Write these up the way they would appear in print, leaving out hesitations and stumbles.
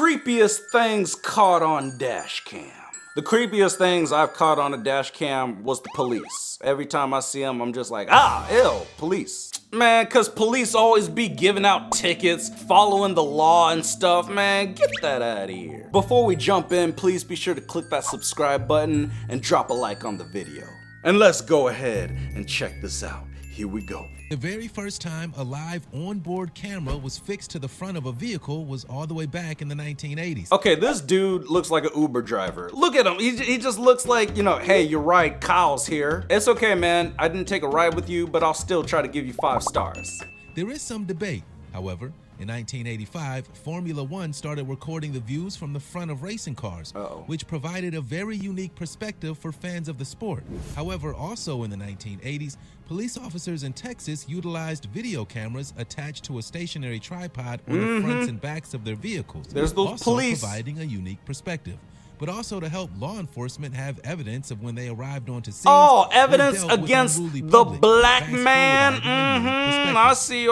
creepiest things caught on DashCam. The creepiest things I've caught on a DashCam was the police. Every time I see them, I'm just like, ew, police. Man, cause police always be giving out tickets, following the law and stuff, man, get that out of here. Before we jump in, please be sure to click that subscribe button and drop a like on the video. And let's go ahead and check this out. Here we go. The very first time a live onboard camera was fixed to the front of a vehicle was all the way back in the 1980s. Okay, this dude looks like an Uber driver. Look at him. He just looks like, you know, hey, you're right, Kyle's here. It's okay, man. I didn't take a ride with you, but I'll still try to give you 5 stars. There is some debate, however. In 1985, Formula One started recording the views from the front of racing cars, which provided a very unique perspective for fans of the sport. However, also in the 1980s, police officers in Texas utilized video cameras attached to a stationary tripod on the fronts and backs of their vehicles. There's those also police providing a unique perspective, but also to help law enforcement have evidence of when they arrived onto scenes. Oh, evidence against the black man. I see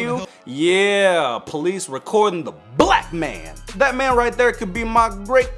you. Yeah, police recording the black man. That man right there could be my great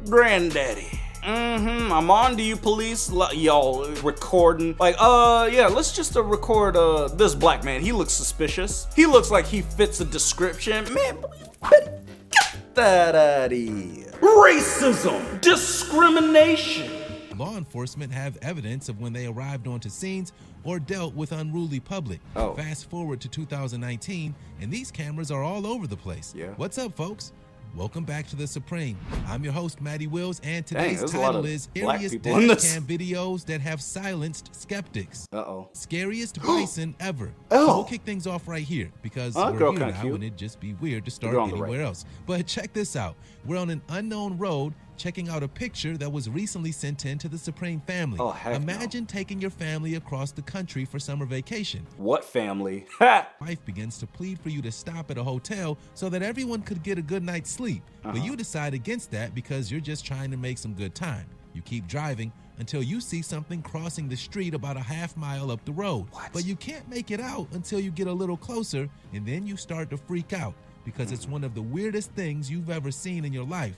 granddaddy. I'm on to you, police. Y'all recording. Like, yeah, let's just record this black man. He looks suspicious. He looks like he fits a description. Man, get that out of here. Racism, discrimination. Law enforcement have evidence of when they arrived onto scenes or dealt with unruly public. Fast forward to 2019, and these cameras are all over the place. What's up, folks? Welcome back to The Supreme. I'm your host, Matty Wills, and today's title is Scariest Dashcam Videos That Have Silenced Skeptics. Scariest bison ever. So we'll kick things off right here, because we're here now, and it'd just be weird to start anywhere else. But check this out. We're on an unknown road, checking out a picture that was recently sent in to the Supreme family. Imagine taking your family across the country for summer vacation. What family? Wife begins to plead for you to stop at a hotel so that everyone could get a good night's sleep. But you decide against that because you're just trying to make some good time. You keep driving until you see something crossing the street about a half mile up the road. But you can't make it out until you get a little closer, and then you start to freak out because it's one of the weirdest things you've ever seen in your life.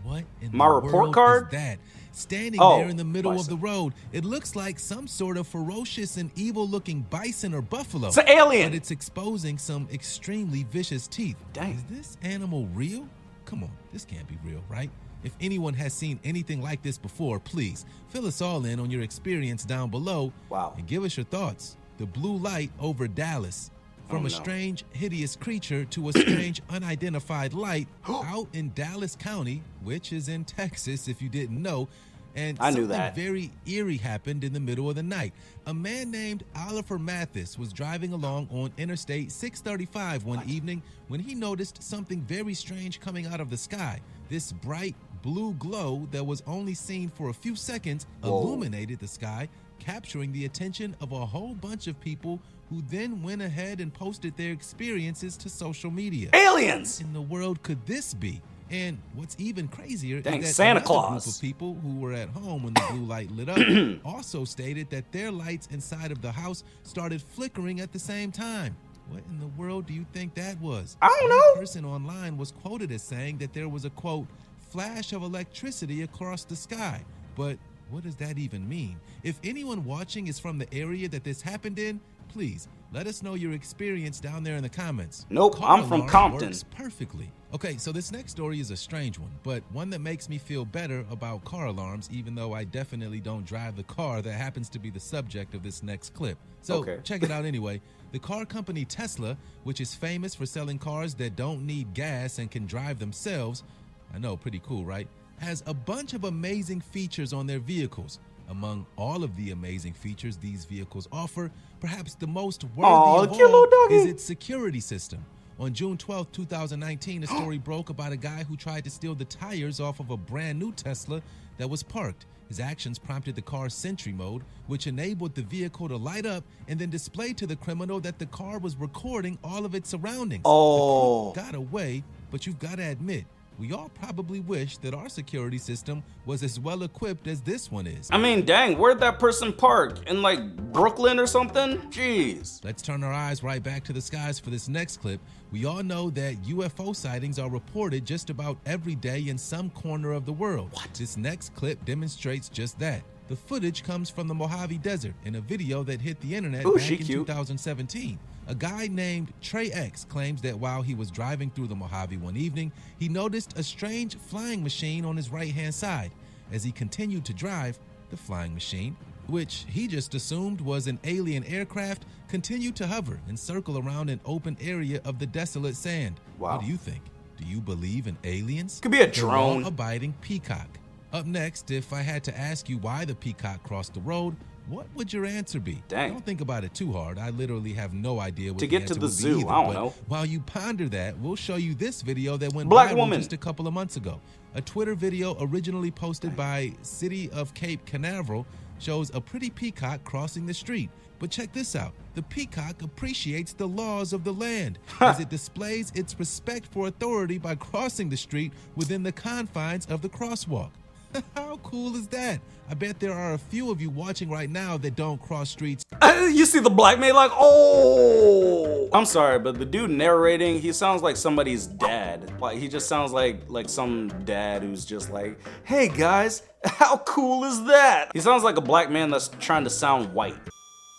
What in my the report world card is that? Standing there in the middle of the road, it looks like some sort of ferocious and evil-looking bison or buffalo. It's an alien. But it's exposing some extremely vicious teeth. Dang. Is this animal real? Come on, this can't be real, right? If anyone has seen anything like this before, please fill us all in on your experience down below. And give us your thoughts. The blue light over Dallas. From a strange, hideous creature to a strange, unidentified light out in Dallas County, which is in Texas, if you didn't know. And something very eerie happened in the middle of the night. A man named Oliver Mathis was driving along on Interstate 635 one evening when he noticed something very strange coming out of the sky. This bright blue glow that was only seen for a few seconds illuminated the sky, capturing the attention of a whole bunch of people who then went ahead and posted their experiences to social media. Aliens! What in the world could this be? And what's even crazier is that Santa another Claus group of people who were at home when the blue light lit up also stated that their lights inside of the house started flickering at the same time. What in the world do you think that was? I don't know. One person online was quoted as saying that there was a, quote, flash of electricity across the sky. But what does that even mean? If anyone watching is from the area that this happened in, please let us know your experience down there in the comments. I'm from Compton. Works perfectly. Okay, so this next story is a strange one, but one that makes me feel better about car alarms, even though I definitely don't drive the car that happens to be the subject of this next clip. So check it out anyway. The car company Tesla, which is famous for selling cars that don't need gas and can drive themselves, I know, pretty cool, right? Has a bunch of amazing features on their vehicles. Among all of the amazing features these vehicles offer, perhaps the most worthy of all is its security system. On June 12, 2019, a story broke about a guy who tried to steal the tires off of a brand new Tesla that was parked. His actions prompted the car's Sentry mode, which enabled the vehicle to light up and then display to the criminal that the car was recording all of its surroundings. The crook got away, but you've got to admit, we all probably wish that our security system was as well equipped as this one is. I mean, dang, where'd that person park? In like Brooklyn or something? Jeez. Let's turn our eyes right back to the skies for this next clip. We all know that UFO sightings are reported just about every day in some corner of the world. What? This next clip demonstrates just that. The footage comes from the Mojave Desert in a video that hit the internet back in 2017. A guy named Trey X claims that while he was driving through the Mojave one evening, he noticed a strange flying machine on his right-hand side. As he continued to drive, the flying machine, which he just assumed was an alien aircraft, continued to hover and circle around an open area of the desolate sand. Wow. What do you think? Do you believe in aliens? Could be a The drone. law-abiding Peacock. Up next, if I had to ask you why the Peacock crossed the road, what would your answer be? Dang. Don't think about it too hard. I literally have no idea what To the get to answer the would be zoo, either, I don't but know. While you ponder that, we'll show you this video that went Black viral woman. just a couple of months ago. A Twitter video originally posted by City of Cape Canaveral shows a pretty peacock crossing the street. But check this out. The peacock appreciates the laws of the land as it displays its respect for authority by crossing the street within the confines of the crosswalk. How cool is that? I bet there are a few of you watching right now that don't cross streets. You see the black man like, oh! I'm sorry, but the dude narrating, he sounds like somebody's dad. Like, he just sounds like some dad who's just like, hey guys, how cool is that? He sounds like a black man that's trying to sound white.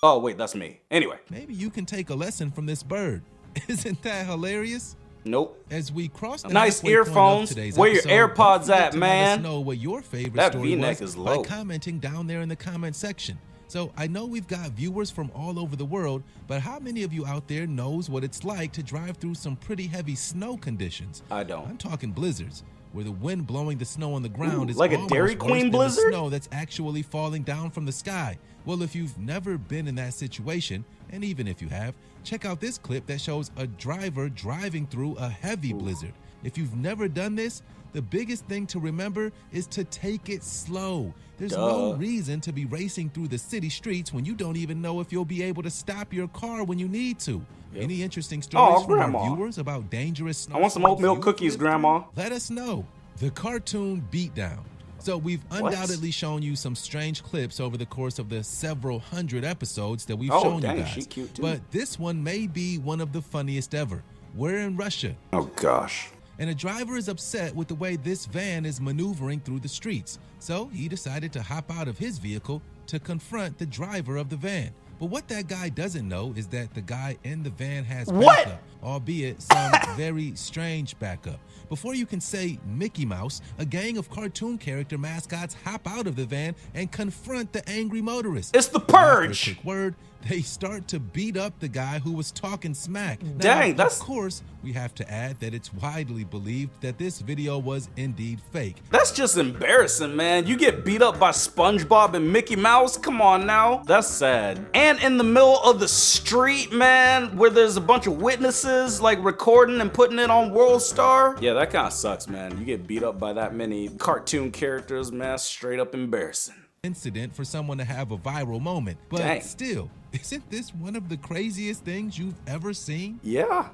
Oh, wait, that's me. Anyway. Maybe you can take a lesson from this bird. Isn't that hilarious? Nope. As we cross the Nice halfway point of earphones. today's Where your episode, AirPods don't forget at, to man? Let us know what your favorite That story V-neck was is low. by commenting down there in the comment section. So I know we've got viewers from all over the world, but how many of you out there knows what it's like to drive through some pretty heavy snow conditions? I don't. I'm talking blizzards, where the wind blowing the snow on the ground is like a almost Dairy worse Queen than blizzard? the snow that's actually falling down from the sky. Well, if you've never been in that situation, and even if you have, check out this clip that shows a driver driving through a heavy blizzard. If you've never done this, the biggest thing to remember is to take it slow. There's no reason to be racing through the city streets when you don't even know if you'll be able to stop your car when you need to. Any interesting stories from Grandma. our viewers about dangerous snow? I want some oatmeal cookies, Grandma. Let us know. The cartoon beatdown. So we've undoubtedly shown you some strange clips over the course of the several hundred episodes that we've shown dang, you guys. she cute too. But this one may be one of the funniest ever. We're in Russia. Oh gosh. And a driver is upset with the way this van is maneuvering through the streets. So he decided to hop out of his vehicle to confront the driver of the van. But what that guy doesn't know is that the guy in the van has backup, albeit some very strange backup. Before you can say Mickey Mouse, a gang of cartoon character mascots hop out of the van and confront the angry motorist. It's the Purge. After a quick word, they start to beat up the guy who was talking smack. Dang, now, of course, we have to add that it's widely believed that this video was indeed fake. That's just embarrassing, man. You get beat up by SpongeBob and Mickey Mouse? Come on now. That's sad. And in the middle of the street, man, where there's a bunch of witnesses like recording and putting it on World Star. Yeah, that kind of sucks, man. You get beat up by that many cartoon characters, man. Straight up embarrassing. Incident for someone to have a viral moment. But still, isn't this one of the craziest things you've ever seen? Yeah.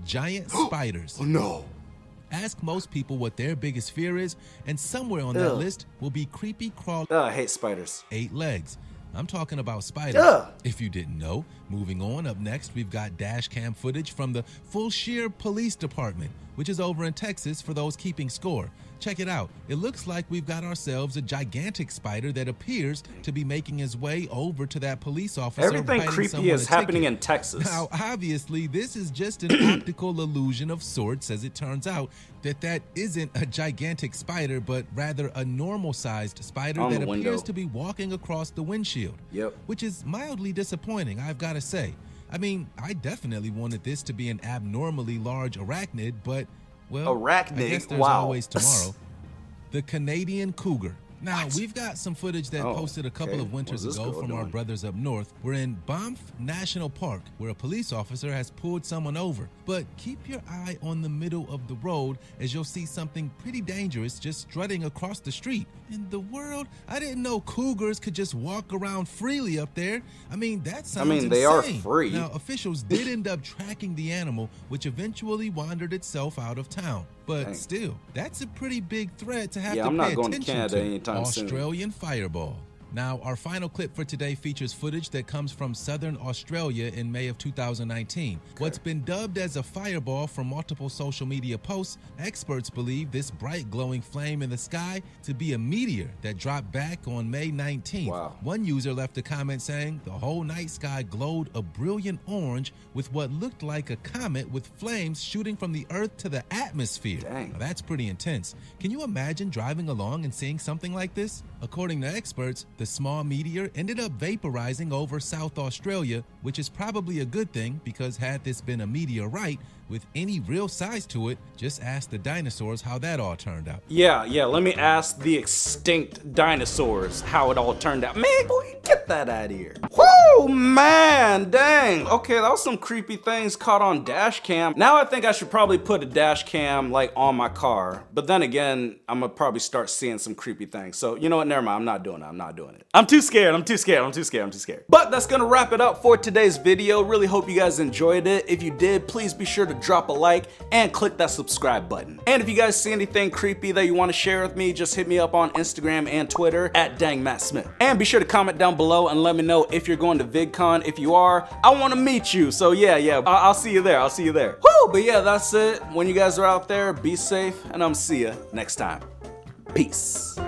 Giant spiders. Oh no. Ask most people what their biggest fear is, and somewhere on that list will be creepy crawl. I hate spiders. 8 legs. I'm talking about spiders. If you didn't know, moving on, up next we've got dash cam footage from the Fulshear Police Department, which is over in Texas for those keeping score. Check it out. It looks like we've got ourselves a gigantic spider that appears to be making his way over to that police officer. Everything creepy is happening in Texas. Now, obviously, this is just an optical illusion of sorts, as it turns out that isn't a gigantic spider, but rather a normal-sized spider that appears to be walking across the windshield. Which is mildly disappointing, I've got to say. I mean, I definitely wanted this to be an abnormally large arachnid, but, well, I guess there's always tomorrow. The Canadian cougar. Now, we've got some footage that posted a couple of winters ago from our brothers up north. We're in Banff National Park, where a police officer has pulled someone over. But keep your eye on the middle of the road, as you'll see something pretty dangerous just strutting across the street. In the world, I didn't know cougars could just walk around freely up there. I mean, that sounds insane. They are free. Now, officials did end up tracking the animal, which eventually wandered itself out of town. But still, that's a pretty big threat to have to pay attention to. Australian fireball. Now, our final clip for today features footage that comes from southern Australia in May of 2019. What's been dubbed as a fireball from multiple social media posts, experts believe this bright glowing flame in the sky to be a meteor that dropped back on May 19th. Wow. One user left a comment saying the whole night sky glowed a brilliant orange with what looked like a comet with flames shooting from the earth to the atmosphere. Dang. Now, that's pretty intense. Can you imagine driving along and seeing something like this? According to experts, the small meteor ended up vaporizing over South Australia, which is probably a good thing because had this been a meteorite with any real size to it, just ask the dinosaurs how that all turned out. Yeah, let me ask the extinct dinosaurs how it all turned out. Man, boy, get that out of here. Whoo, man, dang. Okay, that was some creepy things caught on dash cam. Now I think I should probably put a dash cam like on my car, but then again, I'm gonna probably start seeing some creepy things. So you know what, never mind, I'm not doing it. I'm too scared. But that's gonna wrap it up for today's video. Really hope you guys enjoyed it. If you did, please be sure to drop a like and click that subscribe button. And if you guys see anything creepy that you want to share with me, just hit me up on Instagram and Twitter at DangMattSmith. And be sure to comment down below and let me know if you're going to VidCon. If you are, I want to meet you. So yeah, I'll see you there. Woo! But yeah, that's it. When you guys are out there, be safe, and I'm see you next time. Peace.